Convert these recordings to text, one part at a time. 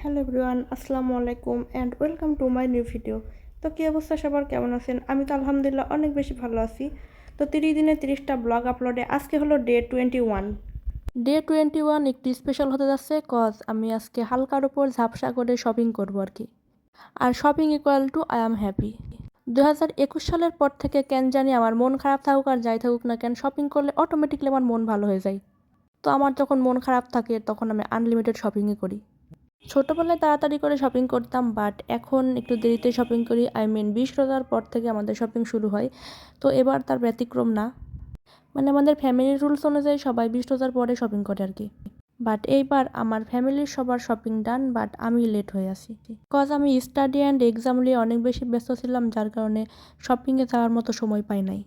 Hello everyone, আসসালামু আলাইকুম and welcome to my new video. তো কী অবস্থা সবার, কেমন আছেন? আমি তো আলহামদুলিল্লাহ অনেক বেশি ভালো আছি। তো 30 দিনে 30টা ব্লগ আপলোডে আজকে হলো ডে 21। ডে 21 একটু স্পেশাল হতে যাচ্ছে আমি আজকে হালকার উপর ঝাপসা করে শপিং করবো আর কি। আর shopping equal to I am happy. 2021 সালের পর থেকে কেন জানি আমার মন খারাপ থাকুক আর যাই থাকুক না কেন, শপিং করলে অটোমেটিকলি আমার মন ভালো হয়ে যায়। তো আমার যখন মন খারাপ থাকে তখন আমি আনলিমিটেড শপিংই করি। ছোটোবেলায় তাড়াতাড়ি করে শপিং করতাম, বাট এখন একটু দেরিতে শপিং করি। 20 রোজার পর থেকে আমাদের শপিং শুরু হয়। তো এবার তার ব্যতিক্রম না, মানে আমাদের ফ্যামিলির রুলস অনুযায়ী সবাই 20 রোজার পরে শপিং করে আর কি। বাট এইবার আমার ফ্যামিলির সবার শপিং ডান, বাট আমি লেট হয়ে আসি আমি স্টাডি অ্যান্ড এক্সাম নিয়ে অনেক বেশি ব্যস্ত ছিলাম, যার কারণে শপিংয়ে যাওয়ার মতো সময় পাই নাই।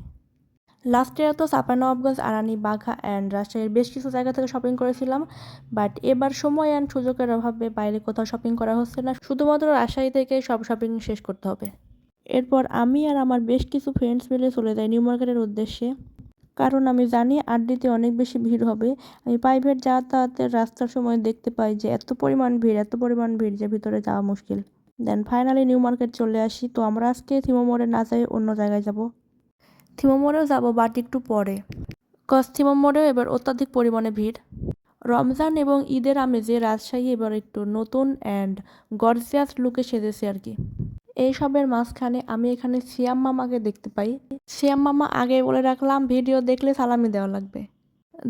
লাস্ট ইয়ার তো চাঁপাইনবাবগঞ্জ, আরানি, বাঘা অ্যান্ড রাজশাহীর বেশ কিছু জায়গা থেকে শপিং করেছিলাম, বাট এবার সময় অ্যান্ড সুযোগের অভাবে বাইরে কোথাও শপিং করা হচ্ছে না, শুধুমাত্র রাজশাহী থেকে সব শপিং শেষ করতে হবে। এরপর আমি আর আমার বেশ কিছু ফ্রেন্ডস মিলে চলে যাই নিউ মার্কেটের উদ্দেশ্যে, কারণ আমি জানি আড্ডিতে অনেক বেশি ভিড় হবে। আমি প্রাইভেট যাতায়াতের রাস্তার সময় দেখতে পাই যে এত পরিমাণ ভিড় যে ভিতরে যাওয়া মুশকিল। দেন ফাইনালি নিউ মার্কেট চলে আসি। তো আমরা আজকে থিমো মোড়ে না যাই অন্য জায়গায় যাব। থিমো মোড়েও যাবো, বাট একটু পরে, থিমো মোড়েও এবার অত্যাধিক পরিমাণে ভিড়। রমজান এবং ঈদের আমেজে রাজশাহী এবার একটু নতুন অ্যান্ড গর্জিয়াস লুকে সেজেছে আর কি। এইসবের মাঝখানে আমি এখানে সিয়াম মামাকে দেখতে পাই। সিয়াম মামা আগে বলে রাখলাম, ভিডিও দেখলে সালামি দেওয়া লাগবে।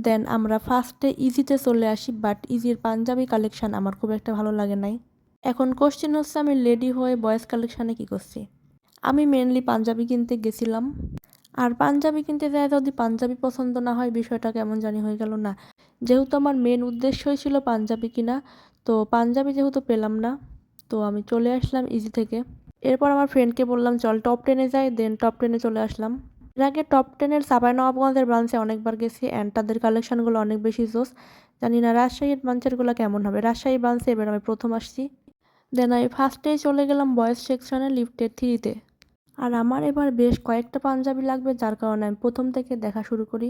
দেন আমরা ফার্স্টে ইজিতে চলে আসি, বাট ইজির পাঞ্জাবি কালেকশন আমার খুব একটা ভালো লাগে নাই। এখন কোশ্চেন হচ্ছে, আমি লেডি হয়ে বয়েজ কালেকশানে কি করছি? আমি মেনলি পাঞ্জাবি কিনতে গেছিলাম, আর পাঞ্জাবি কিনতে যায় যদি পাঞ্জাবি পছন্দ না হয়, বিষয়টা কেমন জানি হয়ে গেল না। যেহেতু আমার মেন উদ্দেশ্যই ছিল পাঞ্জাবি কিনা, তো পাঞ্জাবি যেহেতু পেলাম না, তো আমি চলে আসলাম ইজি থেকে। এরপর আমার ফ্রেন্ডকে বললাম চল টপ 10-এ যাই, দেন টপ 10-এ চলে আসলাম। এর আগে টপ 10-এর চাঁপাইনবাবগঞ্জের ব্রাঞ্চে অনেকবার গেছি অ্যান্ড তাদের কালেকশনগুলো অনেক বেশি জোস। জানি না রাজশাহীর ব্রাঞ্চেরগুলো কেমন হবে। রাজশাহী ব্রাঞ্চে এবার আমি প্রথম আসছি। দেন আমি ফার্স্টেই চলে গেলাম বয়েজ সেকশনে লিফটের 3-তে। আর আমার এবার বেশ কয়েকটা পাঞ্জাবি লাগবে, যার কারণে আমি প্রথম থেকে দেখা শুরু করি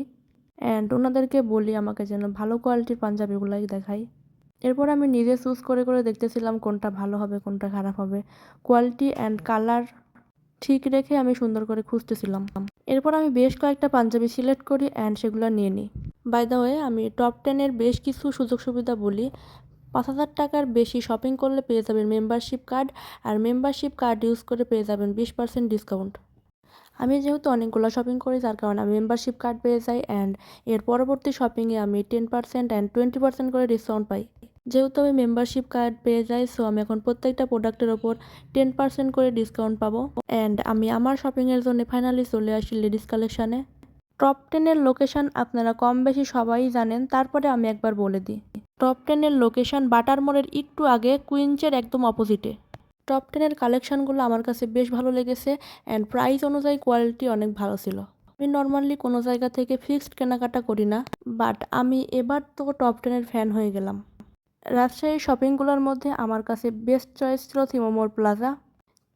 অ্যান্ড ওনাদেরকে বলি আমাকে যেন ভালো কোয়ালিটির পাঞ্জাবিগুলাই দেখাই। এরপর আমি নিজে চুজ করে করে দেখতেছিলাম কোনটা ভালো হবে কোনটা খারাপ হবে। কোয়ালিটি অ্যান্ড কালার ঠিক রেখে আমি সুন্দর করে খুঁজতেছিলাম। এরপর আমি বেশ কয়েকটা পাঞ্জাবি সিলেক্ট করি অ্যান্ড সেগুলো নিয়ে নিই। বাই দ্য ওয়ে, আমি টপ 10-এর বেশ কিছু সুযোগ সুবিধা বলি। 5,000 টাকার বেশি শপিং করলে পেয়ে যাবেন মেম্বারশিপ কার্ড, আর মেম্বারশিপ কার্ড ইউজ করে পেয়ে যাবেন 20% ডিসকাউন্ট। আমি যেহেতু অনেকগুলো শপিং করি, যার কারণে আমি মেম্বারশিপ কার্ড পেয়ে যাই অ্যান্ড এর পরবর্তী শপিংয়ে আমি 10% অ্যান্ড 20% করে ডিসকাউন্ট পাই। যেহেতু আমি মেম্বারশিপ কার্ড পেয়ে যাই, সো আমি এখন প্রত্যেকটা প্রোডাক্টের ওপর 10% করে ডিসকাউন্ট পাবো অ্যান্ড আমি আমার শপিংয়ের জন্য ফাইনালি চলে আসি লেডিস কালেকশানে। টপ 10-এর লোকেশান আপনারা কম বেশি সবাই জানেন, তারপরে আমি একবার বলে দিই। টপ 10-এর লোকেশান বাটার মোড়ের একটু আগে, কুইন্সের একদম অপোজিটে। টপ 10-এর কালেকশানগুলো আমার কাছে বেশ ভালো লেগেছে অ্যান্ড প্রাইস অনুযায়ী কোয়ালিটি অনেক ভালো ছিল। আমি নর্মালি কোনো জায়গা থেকে ফিক্সড কেনাকাটা করি না, বাট আমি এবার তো টপ 10-এর ফ্যান হয়ে গেলাম। রাজশাহীর শপিংগুলোর মধ্যে আমার কাছে বেস্ট চয়েস ছিল থিমো মোড় প্লাজা।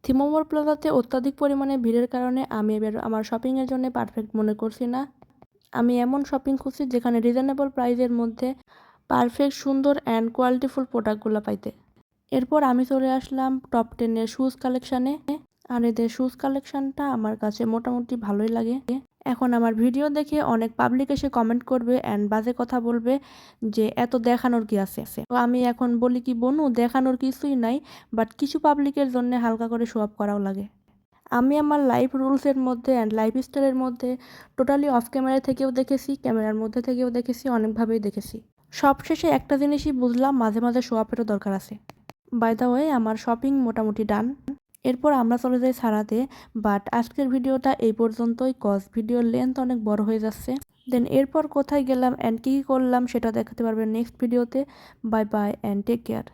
থিমো মোড় প্লাজাতে অত্যাধিক পরিমাণে ভিড়ের কারণে আমি এবার আমার শপিংয়ের জন্য পারফেক্ট মনে করছি না। আমি এমন শপিং খুঁজছি যেখানে রিজনেবল প্রাইসের মধ্যে পারফেক্ট সুন্দর অ্যান্ড কোয়ালিটিফুল প্রোডাক্টগুলো পাইতে। এরপর আমি চলে আসলাম টপ 10-এর শুজ কালেকশানে, আর এদের শুজ কালেকশানটা আমার কাছে মোটামুটি ভালোই লাগে। এখন আমার ভিডিও দেখে অনেক পাবলিক এসে কমেন্ট করবে অ্যান্ড বাজে কথা বলবে যে এত দেখানোর কি আছে। তো আমি এখন বলি কি বনু, দেখানোর কিছুই নাই, বাট কিছু পাবলিকের জন্য হালকা করে শো আপ করাও লাগে। আমি আমার লাইফ রুলসের মধ্যে অ্যান্ড লাইফ স্টাইলের মধ্যে টোটালি অফ ক্যামেরা থেকেও দেখেছি, ক্যামেরার মধ্যে থেকেও দেখেছি, অনেকভাবেই দেখেছি। সবশেষে একটা জিনিসই বুঝলাম, মাঝে মাঝে শো আপেরও দরকার আছে। বাই দ্য ওয়ে, আমার শপিং মোটামুটি ডান। এরপর আমরা চলে যাই সারাতে, বাট আজকের ভিডিওটা এই পর্যন্তই, ভিডিওর লেন্থ অনেক বড় হয়ে যাচ্ছে। দেন এরপর কোথায় গেলাম অ্যান্ড কী করলাম সেটা দেখাতে পারবেন নেক্সট ভিডিওতে। Bye bye and take care.